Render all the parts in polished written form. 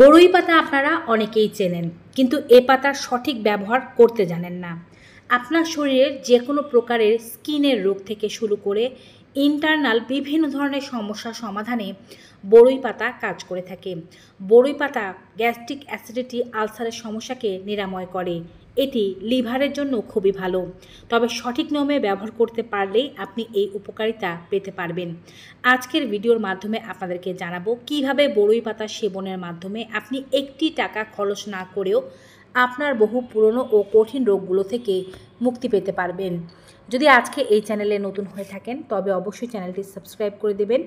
বড়ই পাতা আপনারা অনেকেই চেনেন, কিন্তু এ পাতার সঠিক ব্যবহার করতে জানেন না। আপনার শরীরের যে কোনো প্রকারের স্কিনের রোগ থেকে শুরু করে ইন্টারনাল বিভিন্ন ধরনের সমস্যার সমাধানে বড়ই পাতা কাজ করে থাকে। বড়ই পাতা গ্যাস্ট্রিক অ্যাসিডিটি, আলসারের সমস্যাকে নিরাময় করে। এটি লিভারের জন্য খুবই ভালো, তবে সঠিক নিয়মে ব্যবহার করতে পারলেই আপনি এই উপকারিতা পেতে পারবেন। আজকের ভিডিওর মাধ্যমে আপনাদেরকে জানাবো কিভাবে বড়ই পাতা সেবনের মাধ্যমে আপনি একটি টাকা খরচ না করেও আপনার বহু পুরনো ও কঠিন রোগগুলো থেকে মুক্তি পেতে পারবেন। যদি আজকে এই চ্যানেলে নতুন হয়ে থাকেন তবে অবশ্যই চ্যানেলটি সাবস্ক্রাইব করে দেবেন।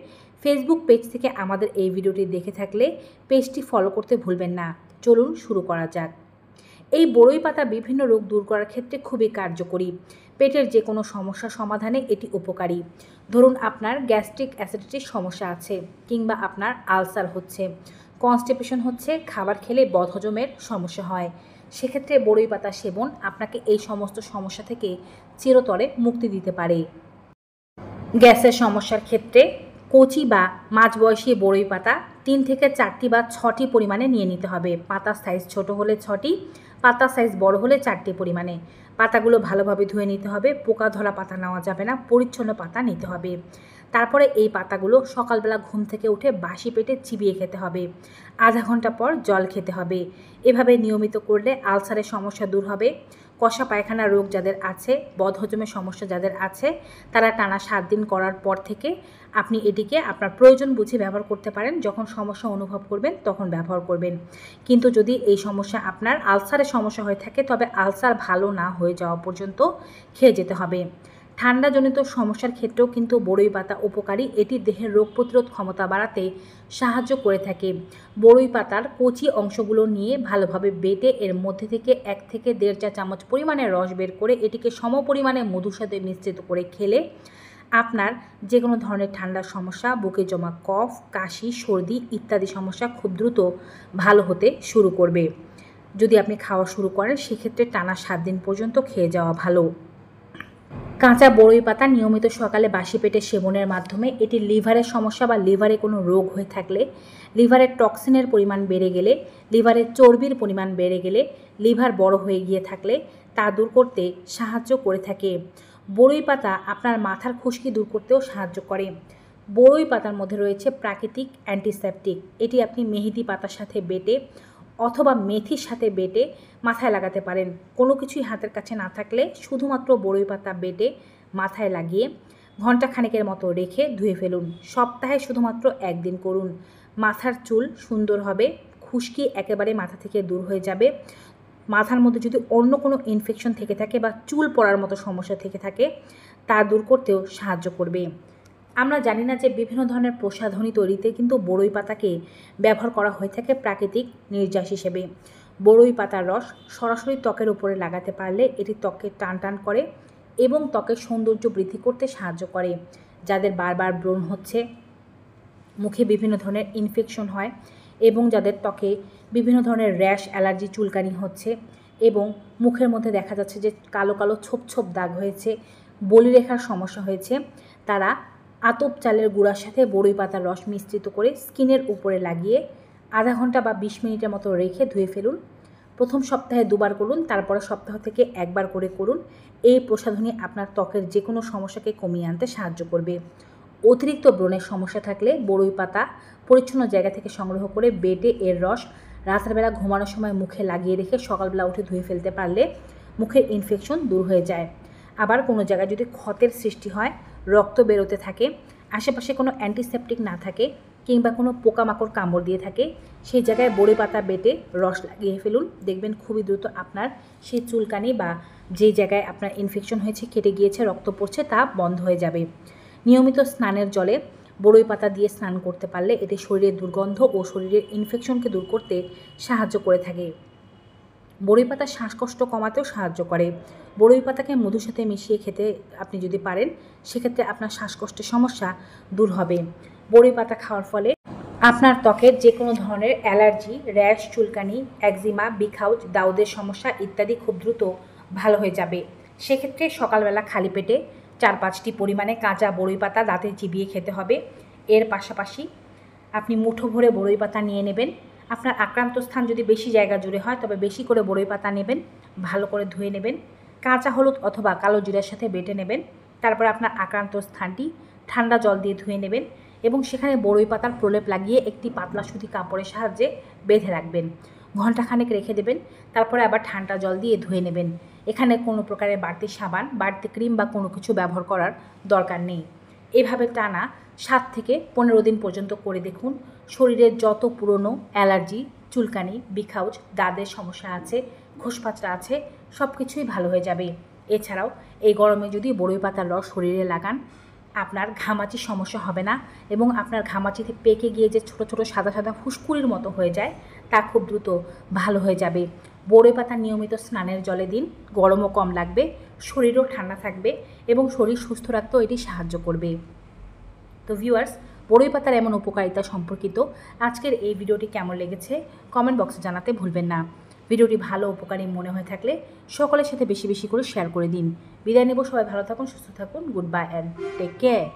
ফেসবুক পেজ থেকে আমাদের এই ভিডিওটি দেখে থাকলে পেজটি ফলো করতে ভুলবেন না। চলুন শুরু করা যাক। এই বড়ই পাতা বিভিন্ন রোগ দূর করার ক্ষেত্রে খুবই কার্যকরী। পেটের যে কোনো সমস্যা সমাধানে এটি উপকারী। ধরুন আপনার গ্যাস্ট্রিক অ্যাসিডিটির সমস্যা আছে, কিংবা আপনার আলসার হচ্ছে, কনস্টিপেশন হচ্ছে, খাবার খেলে বদহজমের সমস্যা হয়, সেক্ষেত্রে বড়ই পাতা সেবন আপনাকে এই সমস্ত সমস্যা থেকে চিরতরে মুক্তি দিতে পারে। গ্যাসের সমস্যার ক্ষেত্রে কচি বা মাঝবয়সী বড়ই পাতা 3 থেকে 4টি বা 6টি পরিমাণে নিয়ে নিতে হবে। পাতার সাইজ ছোট হলে 6টি, পাতার সাইজ বড় হলে 4টি পরিমাণে। পাতাগুলো ভালোভাবে ধুয়ে নিতে হবে। পোকা ধরা পাতা নেওয়া যাবে না, পরিচ্ছন্ন পাতা নিতে হবে। তারপরে এই পাতাগুলো সকালবেলা ঘুম থেকে উঠে বাসি পেটে চিবিয়ে খেতে হবে। আধা ঘন্টা পর জল খেতে হবে। এভাবে নিয়মিত করলে আলসারের সমস্যা দূর হবে। কষা পায়খানা রোগ যাদের আছে, বদহজমের সমস্যা যাদের আছে, তারা টানা 7 দিন করার পর থেকে আপনি এটিকে আপনার প্রয়োজন বুঝে ব্যবহার করতে পারেন। যখন সমস্যা অনুভব করবেন তখন ব্যবহার করবেন। কিন্তু যদি এই সমস্যা আপনার আলসারের সমস্যা হয়ে থাকে তবে আলসার ভালো না হয়ে যাওয়া পর্যন্ত খেয়ে যেতে হবে। ঠান্ডাজনিত সমস্যার ক্ষেত্রেও কিন্তু বড়ই পাতা উপকারী। এটি দেহের রোগ প্রতিরোধ ক্ষমতা বাড়াতে সাহায্য করে থাকে। বড়ই পাতার কচি অংশগুলো নিয়ে ভালোভাবে বেটে এর মধ্যে থেকে 1 থেকে 1.5 চা চামচ পরিমাণে রস বের করে এটিকে সম পরিমাণে মধুর সাথে মিশ্রিত করে খেলে আপনার যে কোনো ধরনের ঠান্ডার সমস্যা, বুকে জমা কফ, কাশি, সর্দি ইত্যাদি সমস্যা খুব দ্রুত ভালো হতে শুরু করবে। যদি আপনি খাওয়া শুরু করেন সেক্ষেত্রে টানা 7 দিন পর্যন্ত খেয়ে যাওয়া ভালো। কাঁচা বড়ই পাতা নিয়মিত সকালে বাসি পেটে সেবনের মাধ্যমে এটি লিভারের সমস্যা বা লিভারে কোনো রোগ হয়ে থাকলে, লিভারের টক্সিনের পরিমাণ বেড়ে গেলে, লিভারের চর্বির পরিমাণ বেড়ে গেলে, লিভার বড় হয়ে গিয়ে থাকলে তা দূর করতে সাহায্য করে থাকে। বড়ই পাতা আপনার মাথার খুশকি দূর করতেও সাহায্য করে। বড়ই পাতার মধ্যে রয়েছে প্রাকৃতিক অ্যান্টিসেপটিক। এটি আপনি মেহেদি পাতার সাথে বেটে অথবা মেথির সাথে বেটে মাথায় লাগাতে পারেন। কোনো কিছুই হাতের কাছে না থাকলে শুধুমাত্র বড়ই পাতা বেটে মাথায় লাগিয়ে ঘণ্টা খানেকের মতো রেখে ধুয়ে ফেলুন। সপ্তাহে শুধুমাত্র 1 দিন করুন। মাথার চুল সুন্দর হবে, খুশকি একেবারে মাথা থেকে দূর হয়ে যাবে। মাথার মধ্যে যদি অন্য কোনো ইনফেকশন থেকে থাকে বা চুল পড়ার মতো সমস্যা থেকে থাকে তা দূর করতেও সাহায্য করবে। আমরা জানি না যে বিভিন্ন ধরনের প্রসাধনী তৈরিতে কিন্তু বড়ই পাতাকে ব্যবহার করা হয়ে থাকে প্রাকৃতিক নির্যাস হিসেবে। বড়ই পাতার রস সরাসরি ত্বকের উপরে লাগাতে পারলে এটি ত্বককে টান টান করে এবং ত্বকের সৌন্দর্য বৃদ্ধি করতে সাহায্য করে। যাদের বারবার ব্রণ হচ্ছে, মুখে বিভিন্ন ধরনের ইনফেকশন হয় এবং যাদের ত্বকে বিভিন্ন ধরনের র্যাশ, অ্যালার্জি, চুলকানি হচ্ছে এবং মুখের মধ্যে দেখা যাচ্ছে যে কালো কালো ছোপ ছোপ দাগ হয়েছে, বলিরেখার সমস্যা হয়েছে, তারা আতপ চালের গুঁড়ার সাথে বড়ই পাতার রস মিশ্রিত করে স্কিনের উপরে লাগিয়ে আধা ঘন্টা বা 20 মিনিটের মতো রেখে ধুয়ে ফেলুন। প্রথম সপ্তাহে 2 বার করুন, তারপরে সপ্তাহ থেকে 1 বার করে করুন। এই প্রসাধনী আপনার ত্বকের যে কোনো সমস্যাকে কমিয়ে আনতে সাহায্য করবে। অতিরিক্ত ব্রণের সমস্যা থাকলে বড়ই পাতা পরিচ্ছন্ন জায়গা থেকে সংগ্রহ করে বেটে এর রস রাতের বেলা ঘুমানোর সময় মুখে লাগিয়ে রেখে সকালবেলা উঠে ধুয়ে ফেলতে পারলে মুখের ইনফেকশন দূর হয়ে যায়। আবার কোনো জায়গায় যদি ক্ষতের সৃষ্টি হয়, রক্ত বেরোতে থাকে, আশেপাশে কোনো অ্যান্টিসেপটিক না থাকে কিংবা কোনো পোকামাকড় কামড় দিয়ে থাকে, সেই জায়গায় বড়ই পাতা বেটে রস লাগিয়ে ফেলুন। দেখবেন খুবই দ্রুত আপনার সেই চুলকানি বা যেই জায়গায় আপনার ইনফেকশন হয়েছে, কেটে গিয়েছে, রক্ত পড়ছে, তা বন্ধ হয়ে যাবে। নিয়মিত স্নানের জলে বড়ই পাতা দিয়ে স্নান করতে পারলে এটি শরীরের দুর্গন্ধ ও শরীরের ইনফেকশনকে দূর করতে সাহায্য করে থাকে। বড়ই পাতা শ্বাসকষ্ট কমাতেও সাহায্য করে। বড়ই পাতাকে মধুর সাথে মিশিয়ে খেতে আপনি যদি পারেন সেক্ষেত্রে আপনার শ্বাসকষ্টের সমস্যা দূর হবে। বড়ই পাতা খাওয়ার ফলে আপনার ত্বকের যে কোনো ধরনের অ্যালার্জি, র্যাশ, চুলকানি, একজিমা, বিখাউজ, দাউদের সমস্যা ইত্যাদি খুব দ্রুত ভালো হয়ে যাবে। সেক্ষেত্রে সকালবেলা খালি পেটে 4-5টি পরিমাণে কাঁচা বড়ই পাতা দাঁতে চিবিয়ে খেতে হবে। এর পাশাপাশি আপনি মুঠো ভরে বড়ই পাতা নিয়ে নেবেন আপনার আক্রান্ত স্থান যদি বেশি জায়গা জুড়ে হয় তবে বেশি করে বড়ই পাতা নেবেন, ভালো করে ধুয়ে নেবেন, কাঁচা হলুদ অথবা কালো জিরার সাথে বেটে নেবেন। তারপর আপনার আক্রান্ত স্থানটি ঠান্ডা জল দিয়ে ধুয়ে নেবেন এবং সেখানে বড়ই পাতার প্রলেপ লাগিয়ে একটি পাতলা সুতি কাপড়ের সাহায্যে বেঁধে রাখবেন। ঘণ্টাখানেক রেখে দেবেন, তারপরে আবার ঠান্ডা জল দিয়ে ধুয়ে নেবেন। এখানে কোনো প্রকারের বাড়তি সাবান, বাড়তি ক্রিম বা কোনো কিছু ব্যবহার করার দরকার নেই। এভাবে টানা 7 থেকে 15 দিন পর্যন্ত করে দেখুন। শরীরের যত পুরনো অ্যালার্জি, চুলকানি, বিখাউজ, দাঁতের সমস্যা আছে, খোসপাচড়া আছে, সব কিছুই ভালো হয়ে যাবে। এছাড়াও এই গরমে যদি বড়ই পাতার রস শরীরে লাগান, আপনার ঘামাচির সমস্যা হবে না এবং আপনার ঘামাচিতে পেকে গিয়ে যে ছোটো ছোটো সাদা সাদা ফুসকুড়ির মতো হয়ে যায় তা খুব দ্রুত ভালো হয়ে যাবে। বড়ই পাতা নিয়মিত স্নানের জলে দিন, গরমও কম লাগবে, শরীরও ঠান্ডা থাকবে এবং শরীর সুস্থ রাখতেও এটি সাহায্য করবে। তো ভিউয়ার্স, বড়ই পাতার এমন উপকারিতা সম্পর্কিত আজকের এই ভিডিওটি কেমন লেগেছে কমেন্ট বক্সে জানাতে ভুলবেন না। ভিডিওটি ভালো উপকারী মনে হয়ে থাকলে সকলের সাথে বেশি বেশি করে শেয়ার করে দিন। বিদায় নেব, সবাই ভালো থাকুন, সুস্থ থাকুন। Good bye and take care.